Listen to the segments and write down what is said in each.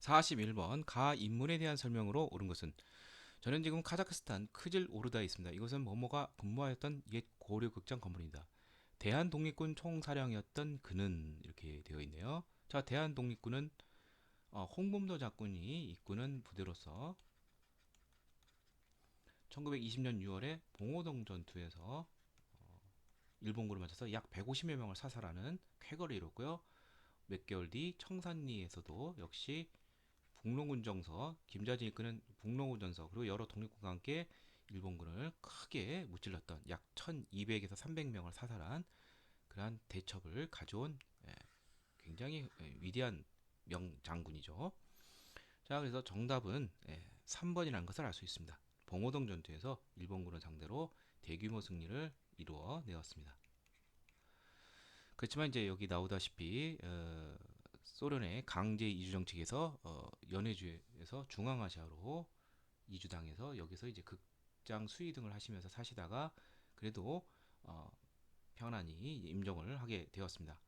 41번 가 인물에 대한 설명으로 옳은 것은 저는 지금 카자흐스탄 크질 오르다에 있습니다. 이것은 뭐뭐가 근무하였던 옛 고려 극장 건물입니다. 대한 독립군 총사령이었던 그는 이렇게 되어 있네요. 자, 대한 독립군은 홍범도 장군이 이끄는 부대로서 1920년 6월에 봉오동 전투에서 일본군을 맞춰서 약 150여 명을 사살하는 쾌거를 이뤘고요. 몇 개월 뒤 청산리에서도 역시 북롱군 정서, 김자진이 이끄는 북롱군 전서, 그리고 여러 독립군과 함께 일본군을 크게 무찔렀던 약 1200에서 300명을 사살한 그러한 대첩을 가져온 굉장히 위대한 명장군이죠. 자, 그래서 정답은 3번이라는 것을 알 수 있습니다. 봉오동 전투에서 일본군을 상대로 대규모 승리를 이루어 내었습니다. 그렇지만 이제 여기 나오다시피 소련의 강제 이주 정책에서 연해주에서 중앙아시아로 이주당해서 여기서 이제 극장 수의 등을 하시면서 사시다가 그래도 편안히 임종을 하게 되었습니다.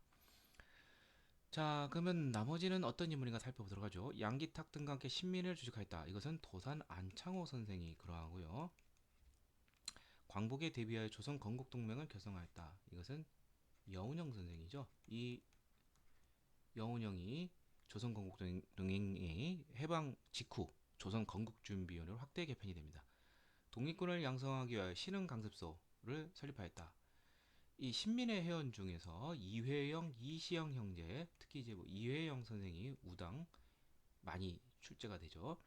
자, 그러면 나머지는 어떤 인물인가 살펴보도록 하죠. 양기탁 등과 함께 신민을 주식하였다. 이것은 도산 안창호 선생이 그러하고요. 광복에 대비하여 조선 건국동맹을 결성하였다. 이것은 여운형 선생이죠. 이 여운형이 조선 건국동맹의 해방 직후 조선 건국준비위원회로 확대 개편이 됩니다. 독립군을 양성하기 위하여 신흥 강습소를 설립하였다. 이 신민의 회원 중에서 이회영, 이시영 형제, 특히 이제 뭐 이회영 선생이 우당 많이 출제가 되죠.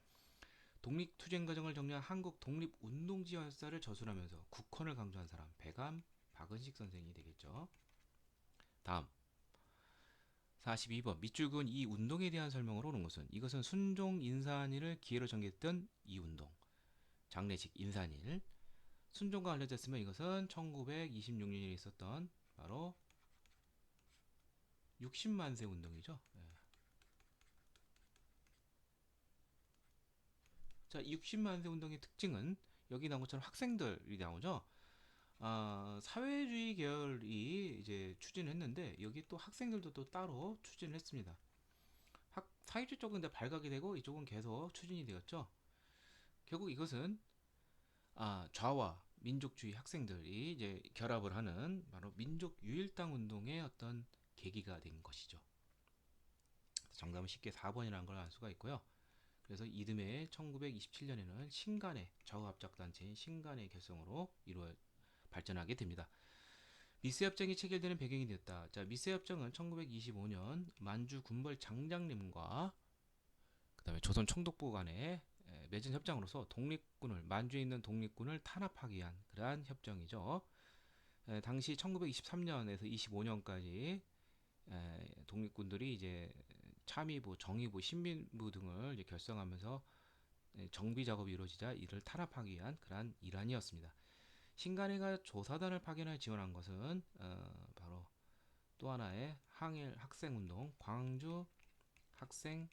독립투쟁 과정을 정리한 한국 독립운동지화 역사를 저술하면서 국헌을 강조한 사람 배감 박은식 선생이 되겠죠. 다음 42번 밑줄 그은 이 운동에 대한 설명으로 오는 것은 이것은 순종 인산일을 기회로 전개했던 이 운동 장례식 인산일 순종과 알려졌으면 이것은 1926년에 있었던 바로 60만세 운동이죠. 자, 60만세 운동의 특징은 여기 나온 것처럼 학생들이 나오죠. 사회주의 계열이 이제 추진했는데 여기 또 학생들도 또 따로 추진을 했습니다. 사회주의 쪽은 이제 발각이 되고 이쪽은 계속 추진이 되었죠. 결국 이것은 좌와 민족주의 학생들이 이제 결합을 하는 바로 민족 유일당 운동의 어떤 계기가 된 것이죠. 정답은 쉽게 4번이라는 걸 알 수가 있고요. 그래서 이듬해 1927년에는 신간의 좌우합작단체인 신간의 결성으로 이루어 발전하게 됩니다. 미스협정이 체결되는 배경이 되었다. 자, 미스협정은 1925년 만주 군벌 장장님과 그다음에 조선 총독부 간에 맺은 협정으로서 독립군을 만주에 있는 독립군을 탄압하기 위한 그러한 협정이죠. 당시 1923년에서 25년까지 독립군들이 이제 참의부, 정의부, 신민부 등을 이제 결성하면서 정비 작업이 이루어지자 이를 탄압하기 위한 그러한 일환이었습니다. 신간회가 조사단을 파견해 지원한 것은 바로 또 하나의 항일 학생운동, 광주 학생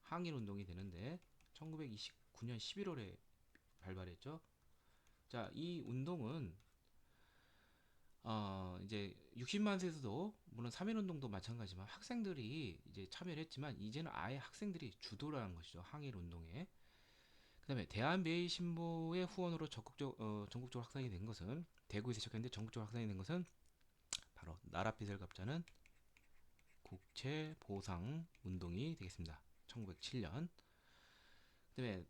항일운동이 되는데 1929년 11월에 발발했죠. 자, 이 운동은 이제 60만 세에서도 물론 3.1운동도 마찬가지지만 학생들이 이제 참여를 했지만 이제는 아예 학생들이 주도를 한 것이죠. 항일운동에. 그 다음에 대한매일신보의 후원으로 전국적으로 확산이 된 것은 대구에서 시작했는데 전국적으로 확산이 된 것은 바로 나랏빛을 갚자는 국채보상운동이 되겠습니다. 1907년. 그 다음에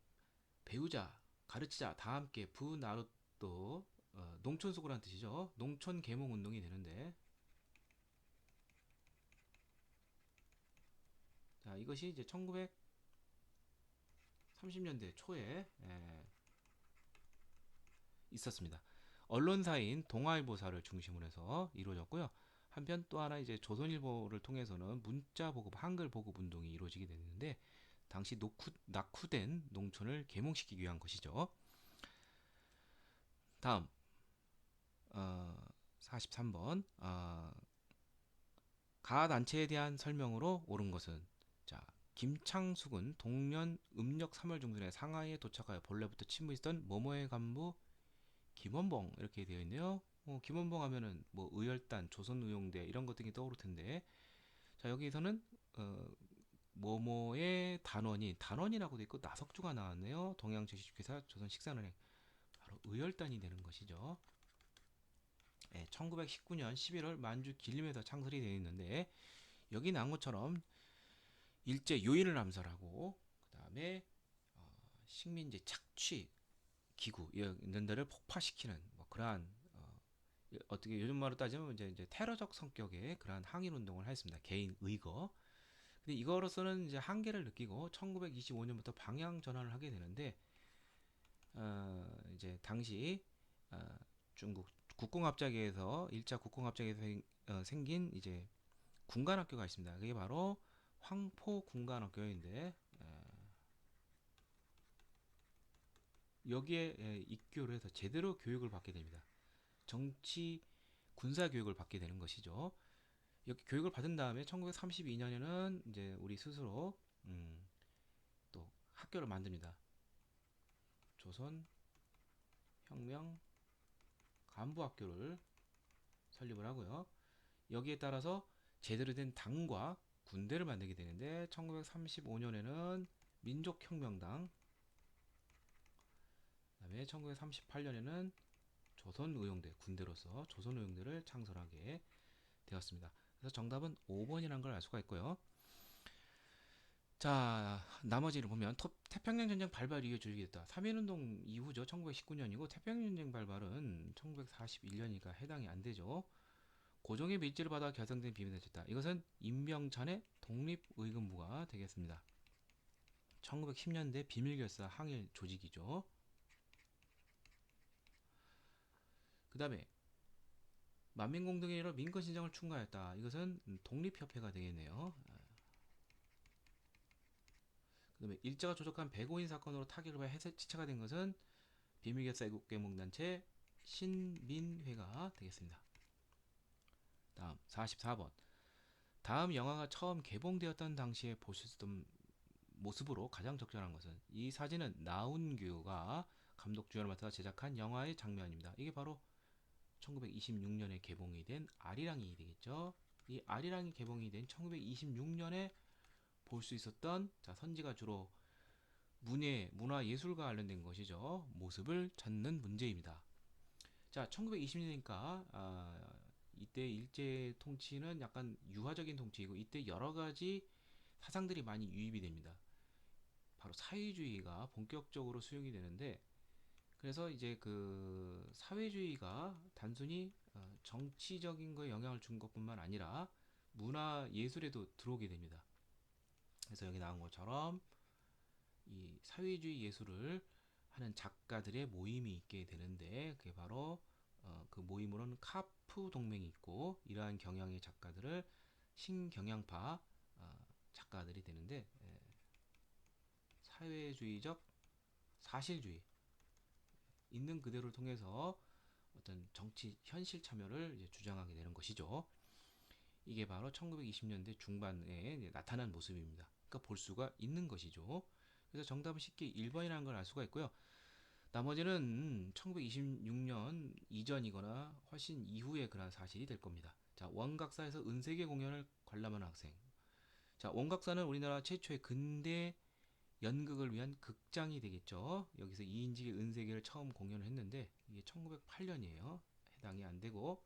배우자, 가르치자 다 함께 부나룻도 농촌 속으라는 뜻이죠. 농촌 계몽 운동이 되는데 자, 이것이 이제 1930년대 초에 있었습니다. 언론사인 동아일보사를 중심으로 해서 이루어졌고요. 한편 또 하나 이제 조선일보를 통해서는 문자 보급, 한글 보급 운동이 이루어지게 됐는데 당시 낙후된 농촌을 계몽시키기 위한 것이죠. 다음 43번 가 단체에 대한 설명으로 옳은 것은 자 김창숙은 동년 음력 3월 중순에 상하이에 도착하여 본래부터 친무했던 모모의 간부 김원봉 이렇게 되어 있네요. 김원봉 하면은 뭐 의열단, 조선의용대 이런 것 등이 떠오를 텐데 자 여기서는 어, 뭐뭐의 단원이라고도 있고 나석주가 나왔네요. 동양제식회사 조선식산은행 바로 의열단이 되는 것이죠. 1919년 11월 만주 길림에서 창설이 되어 있는데 여기 나온 것처럼 일제 요인을 암살하고 그 다음에 식민지 착취 기구 이런 데를 폭파시키는 뭐 그러한 어떻게 요즘 말로 따지면 이제 테러적 성격의 그러한 항일 운동을 했습니다. 개인 의거. 근데 이거로서는 이제 한계를 느끼고 1925년부터 방향 전환을 하게 되는데 이제 당시 중국 국공합작에서 1차 국공합작에서 생긴 이제 군관학교가 있습니다. 그게 바로 황포 군관학교인데 여기에 입교를 해서 제대로 교육을 받게 됩니다. 정치 군사 교육을 받게 되는 것이죠. 이렇게 교육을 받은 다음에 1932년에는 이제 우리 스스로 또 학교를 만듭니다. 조선 혁명 간부학교를 설립을 하고요. 여기에 따라서 제대로 된 당과 군대를 만들게 되는데 1935년에는 민족혁명당, 그다음에 1938년에는 조선의용대 군대로서 조선의용대를 창설하게 되었습니다. 그래서 정답은 5번이라는 걸 알 수가 있고요. 자, 나머지를 보면 태평양 전쟁 발발 이후에 조직됐다. 3.1운동 이후죠. 1919년이고 태평양 전쟁 발발은 1941년이니까 해당이 안 되죠. 고종의 밀지를 받아 결성된 비밀단체다. 이것은 임병찬의 독립의금부가 되겠습니다. 1910년대 비밀결사 항일 조직이죠. 그 다음에 만민공동회의로 민권신청을 충가했다. 이것은 독립협회가 되겠네요. 그 다음에 일제가 조작한 백오인 사건으로 타격을 받아 해체가 된 것은 비밀결사 애국개몽단체 신민회가 되겠습니다. 다음 44번. 다음 영화가 처음 개봉되었던 당시에 볼 수 있었던 모습으로 가장 적절한 것은 이 사진은 나운규가 감독 주연을 맡아 제작한 영화의 장면입니다. 이게 바로 1926년에 개봉이 된 아리랑이 되겠죠. 이 아리랑이 개봉이 된 1926년에 볼 수 있었던 선지가 주로 문화예술과 관련된 것이죠. 모습을 찾는 문제입니다. 자, 1920년이니까 이때 일제 통치는 약간 유화적인 통치이고 이때 여러 가지 사상들이 많이 유입이 됩니다. 바로 사회주의가 본격적으로 수용이 되는데 그래서 이제 그 사회주의가 단순히 정치적인 거에 영향을 준 것뿐만 아니라 문화 예술에도 들어오게 됩니다. 그래서 여기 나온 것처럼 이 사회주의 예술을 하는 작가들의 모임이 있게 되는데 그게 바로 그 모임으로는 카프 동맹이 있고 이러한 경향의 작가들을 신경향파 작가들이 되는데 사회주의적 사실주의 있는 그대로를 통해서 어떤 정치 현실 참여를 이제 주장하게 되는 것이죠. 이게 바로 1920년대 중반에 나타난 모습입니다. 그러니까 볼 수가 있는 것이죠. 그래서 정답은 쉽게 1번이라는 걸 알 수가 있고요. 나머지는 1926년 이전이거나 훨씬 이후의 그런 사실이 될 겁니다. 자, 원각사에서 은세계 공연을 관람한 학생. 자, 원각사는 우리나라 최초의 근대 연극을 위한 극장이 되겠죠. 여기서 이인직의 은세계를 처음 공연을 했는데 이게 1908년이에요. 해당이 안 되고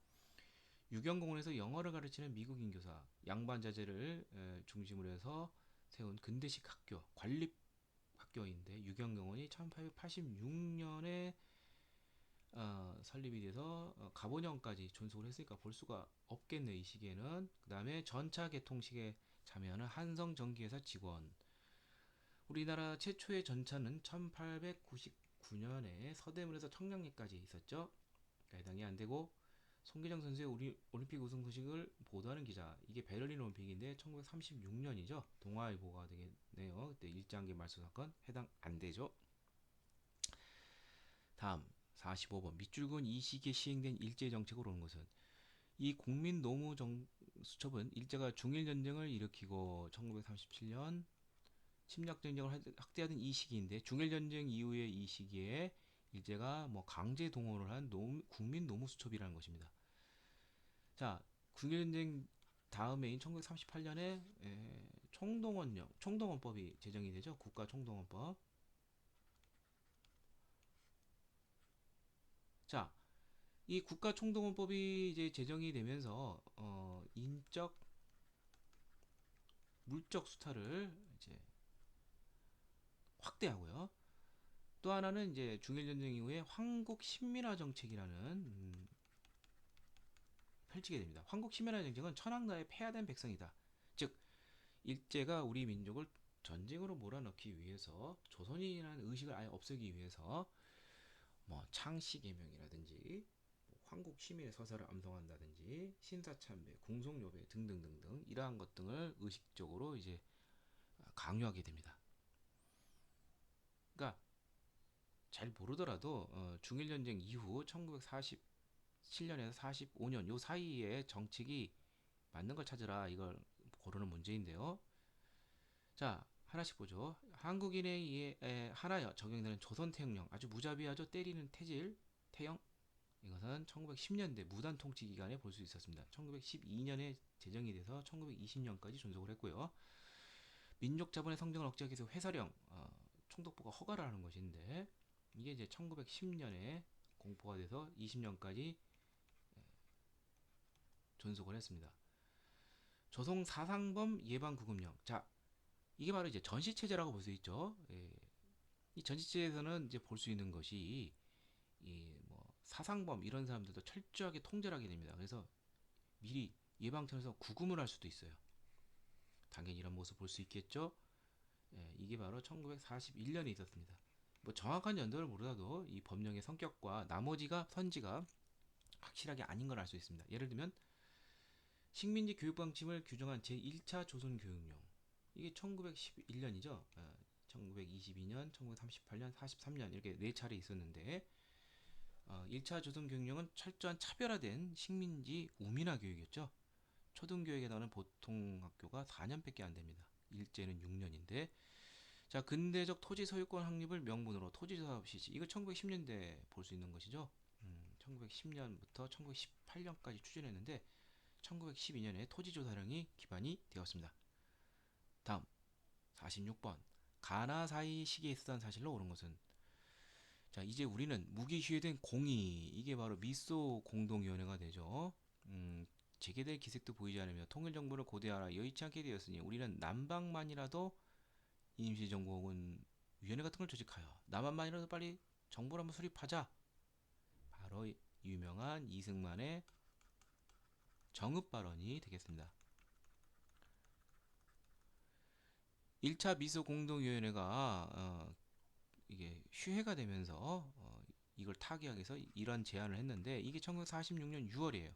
유경공원에서 영어를 가르치는 미국인 교사 양반 자제를 중심으로 해서 세운 근대식 학교 관립 학교인데 유경공원이 1886년에 설립이 돼서 가보령까지 존속을 했으니까 볼 수가 없겠네 이 시기에는. 그 다음에 전차 개통식에 참여하는 한성전기회사 직원. 우리나라 최초의 전차는 1899년에 서대문에서 청량리까지 있었죠. 그러니까 해당이 안 되고 송기정 선수의 우리 올림픽 우승 소식을 보도하는 기자. 이게 베를린 올림픽인데 1936년이죠. 동아일보가 되겠네요. 그때 일장기 말소 사건 해당 안 되죠. 다음 45번 밑줄근 이 시기에 시행된 일제 정책으로 오는 것은 이 국민 노무 수첩은 일제가 중일 전쟁을 일으키고 1937년 침략 전쟁을 확대하던 이 시기인데 중일 전쟁 이후의 이 시기에 일제가 뭐 강제 동원을 한 국민 노무 수첩이라는 것입니다. 자, 국일 전쟁 다음해인 1938년에 총동원법이 제정이 되죠. 국가 총동원법. 자, 이 국가 총동원법이 이제 제정이 되면서 인적 물적 수탈을 이제 확대하고요. 또 하나는 이제 중일 전쟁 이후에 황국 신민화 정책이라는 펼치게 됩니다. 황국 신민화 정책은 천황나라에 폐하된 백성이다. 즉 일제가 우리 민족을 전쟁으로 몰아넣기 위해서 조선인이라는 의식을 아예 없애기 위해서 뭐 창씨개명이라든지 황국 시민의 서사를 암송한다든지 신사참배, 공송요배 등등등등 이러한 것 등을 의식적으로 이제 강요하게 됩니다. 그러니까 잘 모르더라도 중일전쟁 이후 1947년에서 45년 요 사이에 정책이 맞는 걸 찾으라 이걸 고르는 문제인데요. 자, 하나씩 보죠. 한국인에 의해 하나 적용되는 조선태형령, 아주 무자비하죠. 때리는 태질, 태형. 이것은 1910년대 무단 통치 기간에 볼 수 있었습니다. 1912년에 제정이 돼서 1920년까지 존속을 했고요. 민족 자본의 성장을 억제하기 위해서 회사령, 총독부가 허가를 하는 것인데 이게 이제 1910년에 공포가 돼서 20년까지 존속을 했습니다. 조성 사상범 예방 구금령. 자, 이게 바로 이제 전시체제라고 볼 수 있죠. 예. 이 전시체에서는 이제 볼 수 있는 것이 이 뭐 사상범 이런 사람들도 철저하게 통제를 하게 됩니다. 그래서 미리 예방차원에서 구금을 할 수도 있어요. 당연히 이런 모습 볼 수 있겠죠. 예, 이게 바로 1941년에 있었습니다. 뭐 정확한 연도를 모르더라도 이 법령의 성격과 나머지가 선지가 확실하게 아닌 걸 알 수 있습니다. 예를 들면 식민지 교육 방침을 규정한 제1차 조선교육령 이게 1911년이죠. 1922년, 1938년, 43년 이렇게 네 차례 있었는데 1차 조선교육령은 철저한 차별화된 식민지 우민화 교육이었죠. 초등교육에 나오는 보통 학교가 4년밖에 안 됩니다. 일제는 6년인데 자 근대적 토지 소유권 확립을 명분으로 토지사업 실시 이거 1910년대 볼 수 있는 것이죠. 1910년부터 1918년까지 추진했는데 1912년에 토지조사령이 기반이 되었습니다. 다음 46번 가나사이 시기에 있었던 사실로 옳은 것은 자 이제 우리는 무기시효된 공의 이게 바로 미소 공동위원회가 되죠. 재개될 기색도 보이지 않으며 통일정부를 고대하라 여의치 않게 되었으니 우리는 남방만이라도 임시정부 혹은 위원회 같은 걸 조직하여 남한만이라도 빨리 정부를 한번 수립하자. 바로 유명한 이승만의 정읍 발언이 되겠습니다. 1차 미소 공동위원회가 이게 휴회가 되면서 이걸 타개하기 위해서 이런 제안을 했는데 이게 1946년 6월이에요.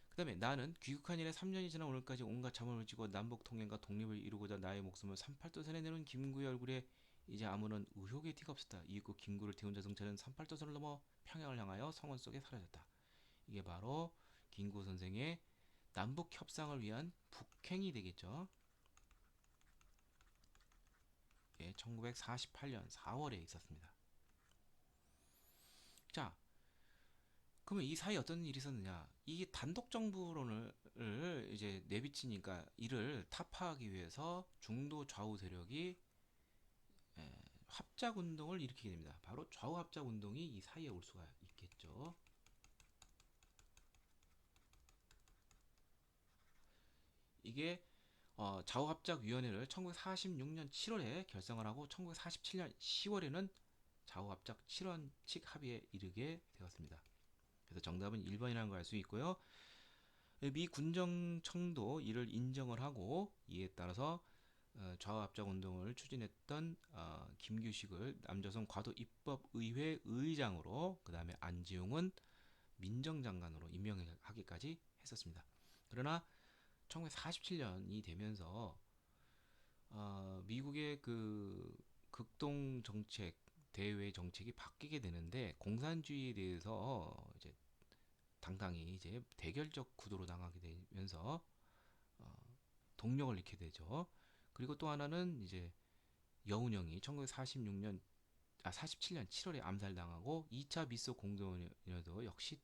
그 다음에 나는 귀국한 이래 3년이 지난 오늘까지 온갖 잠을 지고 남북 통일과 독립을 이루고자 나의 목숨을 38도선에 내놓은 김구의 얼굴에 이제 아무런 의혹의 티가 없었다. 이윽고 김구를 태운 자동차는 38도선을 넘어 평양을 향하여 성원 속에 사라졌다. 이게 바로 김구 선생의 남북 협상을 위한 북행이 되겠죠. 예, 1948년 4월에 있었습니다. 자, 그러면 이 사이에 어떤 일이 있었느냐? 이 단독 정부론을 이제 내비치니까 이를 타파하기 위해서 중도 좌우 세력이 합작 운동을 일으키게 됩니다. 바로 좌우 합작 운동이 이 사이에 올 수가 있겠죠. 이게 좌우 합작 위원회를 1946년 7월에 결성을 하고 1947년 10월에는 좌우 합작 7원칙 합의에 이르게 되었습니다. 그래서 정답은 1번이라는 걸 알 수 있고요. 미 군정청도 이를 인정을 하고 이에 따라서 좌우합작 운동을 추진했던 김규식을 남조선 과도 입법의회 의장으로 그 다음에 안지용은 민정장관으로 임명하기까지 했었습니다. 그러나 1947년이 되면서 미국의 그 극동 정책 대외 정책이 바뀌게 되는데 공산주의에 대해서 이제 당당히 이제 대결적 구도로 나가게 되면서 동력을 잃게 되죠. 그리고 또 하나는 이제 여운형이 47년 7월에 암살당하고 2차 미소 공동연회도 역시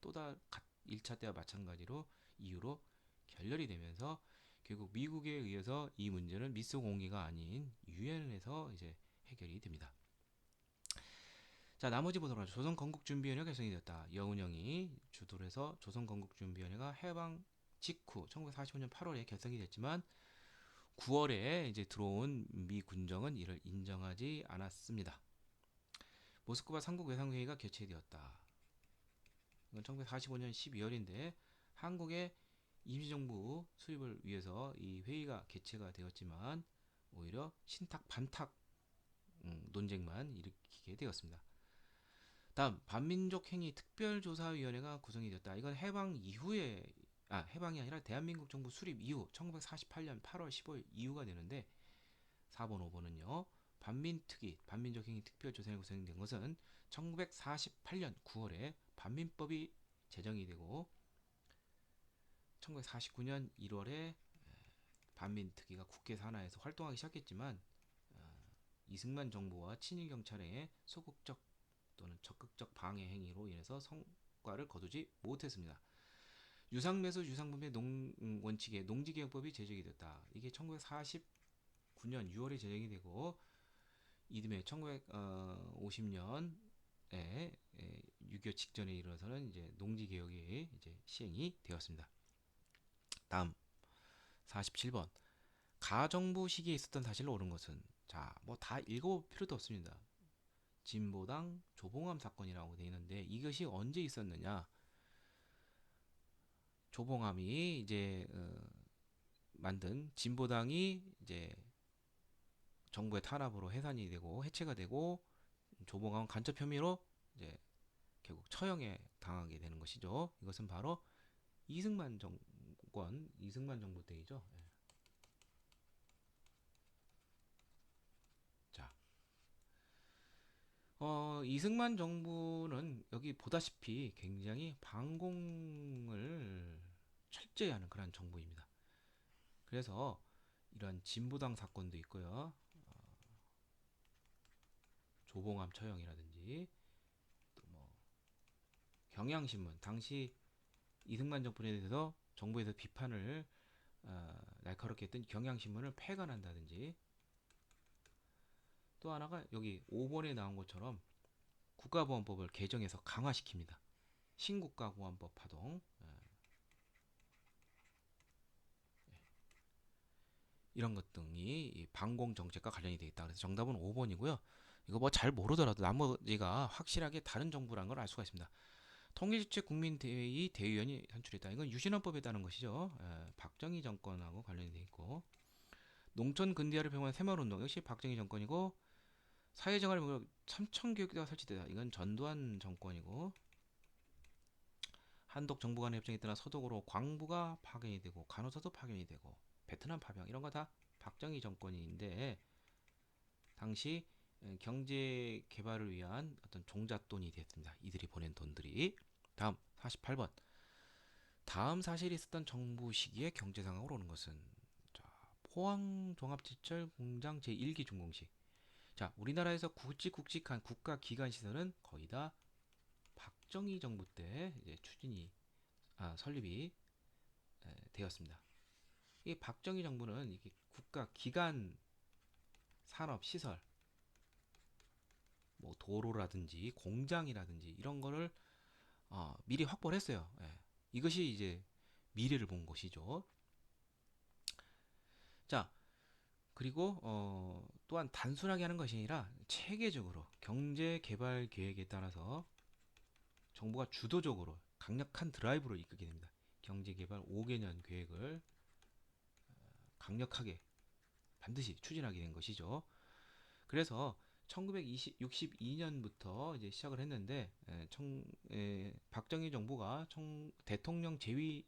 1차 때와 마찬가지로 이유로 결렬이 되면서 결국 미국에 의해서 이 문제는 미스 공기가 아닌 유엔에서 이제 해결이 됩니다. 자, 나머지 보도록 하죠. 조선건국준비위원회가 결성이 되었다. 여운형이 주도를 해서 조선건국준비위원회가 해방 직후 1945년 8월에 결성이 됐지만 9월에 이제 들어온 미 군정은 이를 인정하지 않았습니다. 모스크바 삼국 외상회의가 개최되었다. 이건 1945년 12월인데 한국의 임시정부 수립을 위해서 이 회의가 개최가 되었지만 오히려 신탁 반탁 논쟁만 일으키게 되었습니다. 다음 반민족행위 특별조사위원회가 구성이 되었다. 이건 해방 이후에 해방이 아니라 대한민국 정부 수립 이후 1948년 8월 15일 이후가 되는데 4번 5번은요. 반민특위 반민족행위 특별조사위원회가 구성된 것은 1948년 9월에 반민법이 제정이 되고 1949년 1월에 반민특위가 국회 산하에서 활동하기 시작했지만 이승만 정부와 친일 경찰의 소극적 또는 적극적 방해 행위로 인해서 성과를 거두지 못했습니다. 유상매수 유상분배 원칙의 농지개혁법이 제정이 됐다. 이게 1949년 6월에 제정이 되고 이듬해 1950년에 6.25 직전에 이르러서는 이제 농지개혁이 이제 시행이 되었습니다. 다음 47번 가정부 시기에 있었던 사실을 옳은 것은 자, 뭐 다 읽어볼 필요도 없습니다. 진보당 조봉암 사건이라고 되어 있는데 이것이 언제 있었느냐? 조봉암이 이제 만든 진보당이 이제 정부의 탄압으로 해산이 되고 해체가 되고 조봉암 간첩 혐의로 이제 결국 처형에 당하게 되는 것이죠. 이것은 바로 이승만 정권, 이승만 정부 때이죠. 자, 이승만 정부는 여기 보다시피 굉장히 반공을 철저히 하는 그런 정부입니다. 그래서 이런 진보당 사건도 있고요. 조봉암 처형이라든지 또 뭐 경향신문 당시 이승만 정권에 대해서 정부에서 비판을 날카롭게 했던 경향신문을 폐간한다든지 또 하나가 여기 5번에 나온 것처럼 국가보안법을 개정해서 강화시킵니다. 신국가보안법 파동 이런 것 등이 방공 정책과 관련이 되어 있다. 그래서 정답은 5번이고요. 이거 뭐 잘 모르더라도 나머지가 확실하게 다른 정부라는 걸 알 수가 있습니다. 통일주체 국민대회의 대의원이 선출했다. 이건 유신헌법에 따른 것이죠. 박정희 정권하고 관련이 되어 있고 농촌 근대화를 표방한 새마을운동 역시 박정희 정권이고 사회생활 삼청교육대가 설치되다. 이건 전두환 정권이고 한독 정부 간의 협정에 따라 서독으로 광부가 파견이 되고 간호사도 파견이 되고 베트남 파병 이런 거 다 박정희 정권인데 당시 경제 개발을 위한 어떤 종잣돈이 됐습니다. 이들이 보낸 돈들이. 다음 48번. 다음 사실이 있었던 정부 시기의 경제 상황으로 오는 것은 자, 포항 종합제철 공장 제1기 준공식. 자, 우리나라에서 굵직굵직한 국가 기관 시설은 거의 다 박정희 정부 때 이제 설립이 되었습니다. 이 박정희 정부는 이게 국가 기관 산업 시설 뭐 도로라든지 공장이라든지 이런 거를 미리 확보를 했어요. 이것이 이제 미래를 본 것이죠. 자, 그리고 또한 단순하게 하는 것이 아니라 체계적으로 경제 개발 계획에 따라서 정부가 주도적으로 강력한 드라이브를 이끌게 됩니다. 경제 개발 5개년 계획을 강력하게 반드시 추진하게 된 것이죠. 그래서 1962년부터 이제 시작을 했는데 박정희 정부가 대통령 재임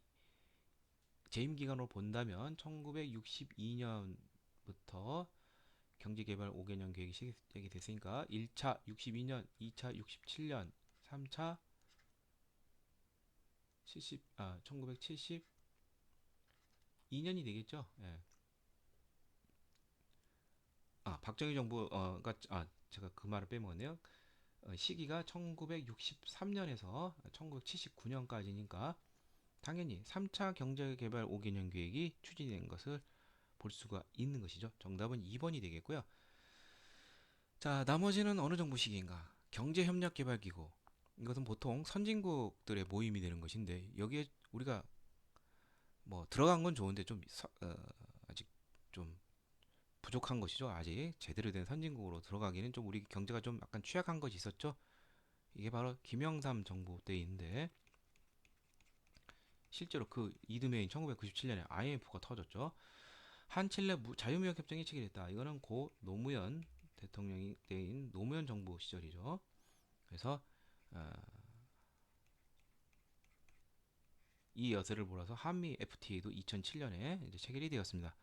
기간으로 본다면 1962년부터 경제개발 5개년 계획이 시작이 됐으니까 1차 62년, 2차 67년, 3차 1972년이 되겠죠. 예. 박정희 정부가 제가 그 말을 빼먹었네요. 시기가 1963년에서 1979년까지니까 당연히 3차 경제개발 5개년 계획이 추진된 것을 볼 수가 있는 것이죠. 정답은 2번이 되겠고요. 자, 나머지는 어느 정도 시기인가? 경제협력개발기구. 이것은 보통 선진국들의 모임이 되는 것인데 여기에 우리가 뭐 들어간 건 좋은데 좀 아직 좀 부족한 것이죠. 아직 제대로 된 선진국으로 들어가기는 좀 우리 경제가 좀 약간 취약한 것이 있었죠. 이게 바로 김영삼 정부 때인데 실제로 그 이듬해인 1997년에 IMF가 터졌죠. 한칠레 자유무역협정이 체결됐다. 이거는 고 노무현 대통령이 때인 노무현 정부 시절이죠. 그래서 어, 이 여세를 몰아서 한미 FTA도 2007년에 이제 체결이 되었습니다.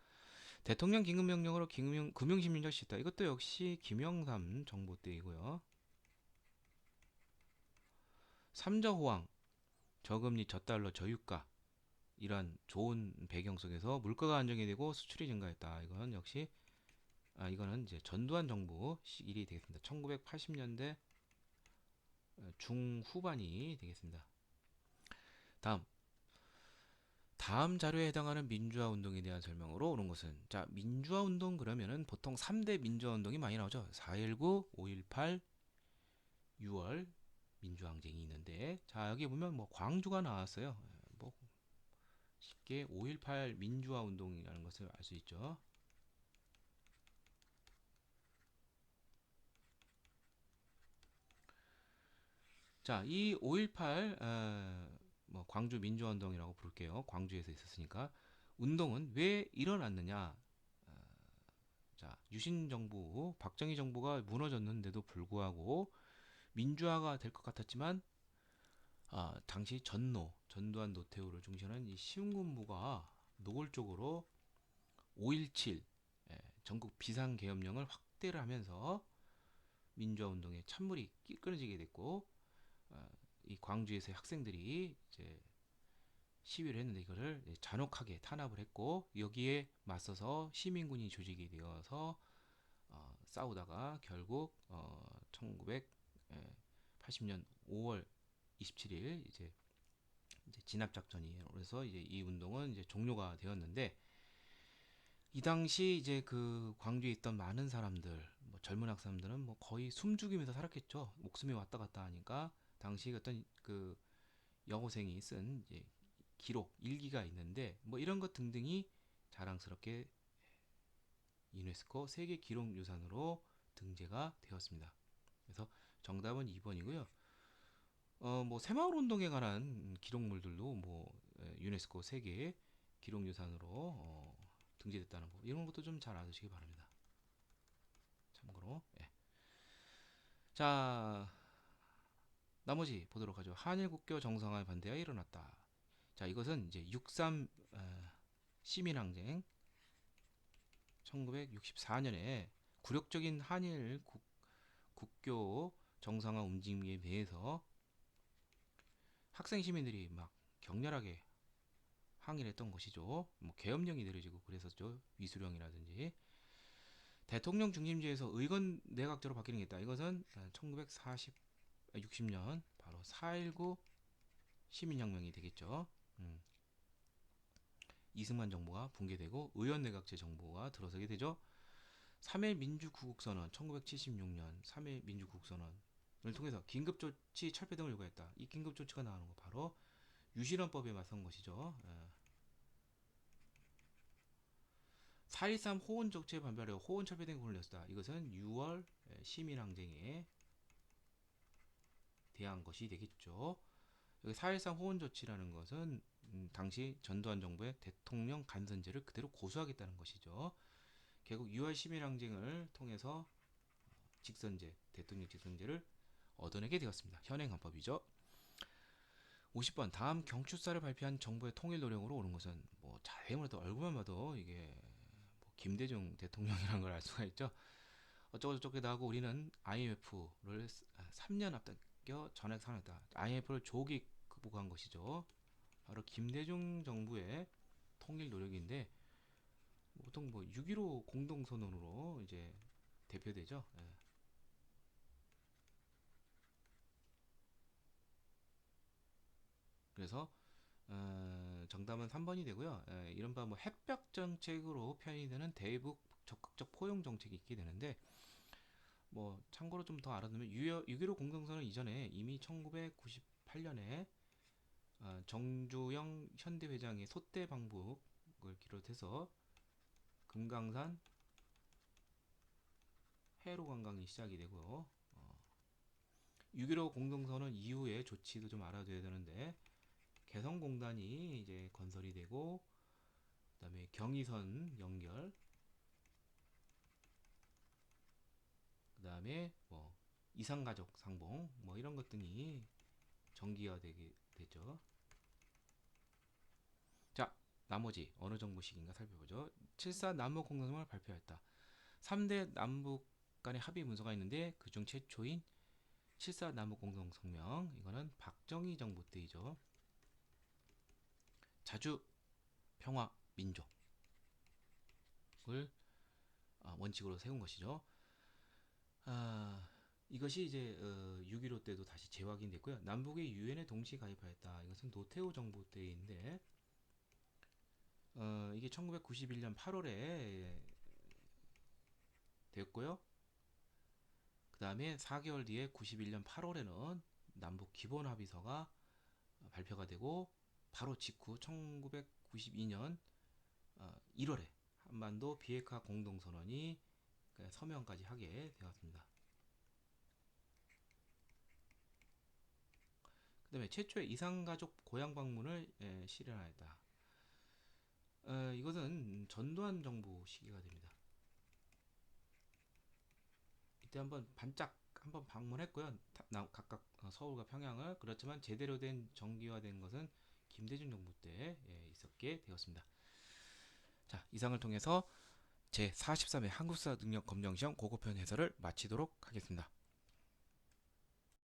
대통령 긴급명령으로 금융심리적 시다. 이것도 역시 김영삼 정부 때이고요. 삼저호황, 저금리, 저달러, 저유가 이러한 좋은 배경 속에서 물가가 안정이 되고 수출이 증가했다. 이거는 이제 전두환 정부 시일이 되겠습니다. 1980년대 중후반이 되겠습니다. 다음 다음 자료에 해당하는 민주화 운동에 대한 설명으로 오는 것은 자 민주화 운동 그러면은 보통 3대 민주화 운동이 많이 나오죠. 4.19, 5.18, 6월 민주항쟁이 있는데 자 여기 보면 뭐 광주가 나왔어요. 뭐 쉽게 5.18 민주화 운동이라는 것을 알 수 있죠. 자, 이 5.18 뭐 광주 민주화 운동이라고 부를게요. 광주에서 있었으니까 운동은 왜 일어났느냐? 자, 유신 정부, 박정희 정부가 무너졌는데도 불구하고 민주화가 될 것 같았지만 당시 전두환 노태우를 중시하는 이 시군부가 노골적으로 5.17 전국 비상계엄령을 확대를 하면서 민주화 운동에 찬물이 끊어지게 됐고 이 광주에서 학생들이 이제 시위를 했는데 이거를 잔혹하게 탄압을 했고 여기에 맞서서 시민군이 조직이 되어서 싸우다가 결국 1980년 5월 27일 이제 진압 작전이 그래서 이제 이 운동은 이제 종료가 되었는데 이 당시 이제 그 광주에 있던 많은 사람들 뭐 젊은 학생들은 뭐 거의 숨죽이면서 살았겠죠. 목숨이 왔다 갔다 하니까 당시 어떤 그 여고생이 쓴 이제 기록 일기가 있는데 뭐 이런 것 등등이 자랑스럽게 유네스코 세계 기록유산으로 등재가 되었습니다. 그래서 정답은 2번이고요. 뭐 새마을 운동에 관한 기록물들도 뭐 유네스코 세계 기록유산으로 등재됐다는 거 이런 것도 좀 잘 아시기 바랍니다. 참고로 예. 자 나머지 보도록 하죠. 한일 국교 정상화에 반대가 일어났다. 자 이것은 이제 63 시민항쟁 1964년에 굴욕적인 한일 국교 정상화 움직임에 대해서 학생 시민들이 막 격렬하게 항의를 했던 것이죠. 뭐 계엄령이 내려지고 그랬었죠. 위수령이라든지 대통령 중심제에서 의원 내각제로 바뀌는 게 있다. 이것은 1960년 바로 4.19 시민혁명이 되겠죠. 이승만 정부가 붕괴되고 의원 내각제 정부가 들어서게 되죠. 3일 민주구국선언 1976년 3일 민주구국선언을 통해서 긴급조치 철폐 등을 요구했다. 이 긴급조치가 나오는 거 바로 유신헌법에 맞선 것이죠. 4.13 호원 정치에 반발하여 호원 철폐 등을 냈다. 이것은 6월 시민항쟁에 대한 것이 되겠죠. 여기 4.13 호원 조치라는 것은 당시 전두환 정부의 대통령 간선제를 그대로 고수하겠다는 것이죠. 결국 6월 시민항쟁을 통해서 대통령 직선제를 얻어내게 되었습니다. 현행 헌법이죠. 50번 다음 경추사를 발표한 정부의 통일 노력으로 오는 것은 뭐 자세히 또 얼굴만 봐도 이게 뭐 김대중 대통령이라는 걸 알 수가 있죠. 어쩌고 저쩌고 하고 우리는 IMF를 3년 앞당겨 전액 상환했다. IMF를 조기 극복한 것이죠. 바로 김대중 정부의 통일 노력인데 보통 뭐 6.15 공동선언으로 이제 대표되죠. 예. 그래서 정답은 3번이 되고요. 이른바 뭐 핵벽 정책으로 표현이 되는 대북 적극적 포용 정책이 있게 되는데, 뭐 참고로 좀 더 알아두면 6.15 공동선언 이전에 이미 1998년에 정주영 현대회장의 소대 방북을 비롯해서 금강산 해로 관광이 시작이 되고요. 6.15 공동선언 이후의 조치도 좀 알아둬야 되는데, 개성공단이 이제 건설이 되고, 그다음에 경의선 연결, 그다음에 뭐 이산가족 상봉 뭐 이런 것 등이 정기화되게 되죠. 자, 나머지 어느 정도씩인가 살펴보죠. 7.4 남북 공동성명을 발표했다. 3대 남북 간의 합의 문서가 있는데 그중 최초인 7.4 남북 공동성명, 이거는 박정희 정부 때이죠. 자주 평화 민족을 원칙으로 세운 것이죠. 이것이 이제 6.15 때도 다시 재확인됐고요. 남북이 유엔에 동시 가입하였다. 이것은 노태우 정부 때인데, 이게 1991년 8월에 됐고요. 그 다음에 4개월 뒤에 91년 8월에는 남북 기본 합의서가 발표가 되고, 바로 직후 1992년 1월에 한반도 비핵화 공동선언이 서명까지 하게 되었습니다. 그 다음에 최초의 이산가족 고향 방문을 실현하였다. 이것은 전두환 정부 시기가 됩니다. 이때 한번 반짝 한번 방문했고요. 각각 서울과 평양을. 그렇지만 제대로 된 정기화된 것은 김대중 정부 때 있었게 되었습니다. 자, 이상을 통해서 제 43회 한국사 능력 검정시험 고급편 해설을 마치도록 하겠습니다.